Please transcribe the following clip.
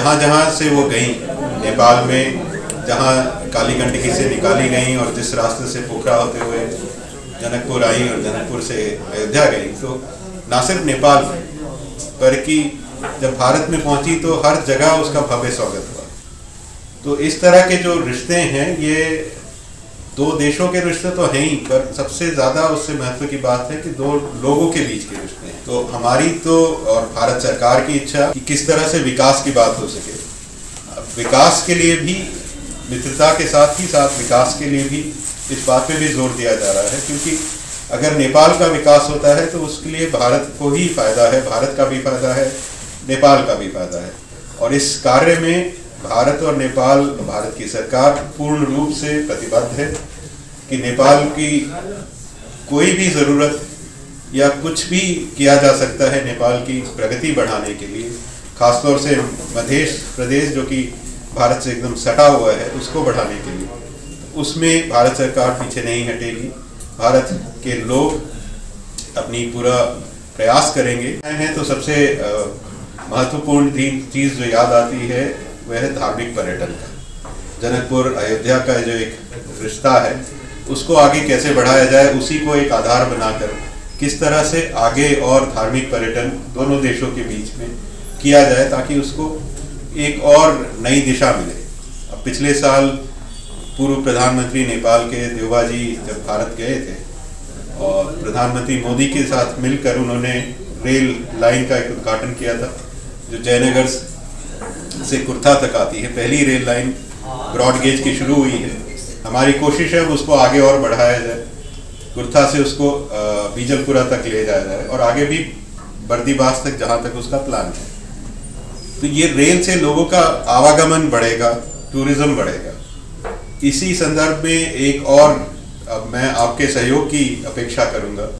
जहाँ जहाँ से वो गई नेपाल में, जहाँ काली गंडकी से निकाली गई और जिस रास्ते से पोखरा होते हुए जनकपुर आई और जनकपुर से अयोध्या गई, तो ना सिर्फ नेपाल पर कि जब भारत में पहुंची तो हर जगह उसका भव्य स्वागत हुआ। तो इस तरह के जो रिश्ते हैं ये दो देशों के रिश्ते तो हैं ही, पर सबसे ज़्यादा उससे महत्व की बात है कि दो लोगों के बीच के रिश्ते हैं। तो हमारी तो और भारत सरकार की इच्छा कि किस तरह से विकास की बात हो सके, विकास के लिए भी मित्रता के साथ ही साथ विकास के लिए भी इस बात पे भी जोर दिया जा रहा है, क्योंकि अगर नेपाल का विकास होता है तो उसके लिए भारत को ही फायदा है, भारत का भी फायदा है, नेपाल का भी फायदा है। और इस कार्य में भारत और नेपाल, भारत की सरकार पूर्ण रूप से प्रतिबद्ध है कि नेपाल की कोई भी ज़रूरत या कुछ भी किया जा सकता है नेपाल की प्रगति बढ़ाने के लिए, खासतौर से मध्य प्रदेश जो कि भारत से एकदम सटा हुआ है उसको बढ़ाने के लिए, उसमें भारत सरकार पीछे नहीं हटेगी। भारत के लोग अपनी पूरा प्रयास करेंगे हैं। तो सबसे महत्वपूर्ण चीज़ जो याद आती है वह है धार्मिक पर्यटन का। जनकपुर अयोध्या का जो एक रिश्ता है उसको आगे कैसे बढ़ाया जाए, उसी को एक आधार बनाकर किस तरह से आगे और धार्मिक पर्यटन दोनों देशों के बीच में किया जाए ताकि उसको एक और नई दिशा मिले। अब पिछले साल पूर्व प्रधानमंत्री नेपाल के देउबा जी जब भारत गए थे और प्रधानमंत्री मोदी के साथ मिलकर उन्होंने रेल लाइन का एक उद्घाटन किया था जो जयनगर से कुर्था तक आती है। पहली रेल लाइन ब्रॉड गेज की शुरू हुई है। हमारी कोशिश है उसको आगे और बढ़ाया जाए, कुर्था से उसको बीजलपुरा तक ले जाया जाए और आगे भी बर्दीबास तक जहाँ तक उसका प्लान है। तो ये रेल से लोगों का आवागमन बढ़ेगा, टूरिज्म बढ़ेगा। इसी संदर्भ में एक और मैं आपके सहयोग की अपेक्षा करूँगा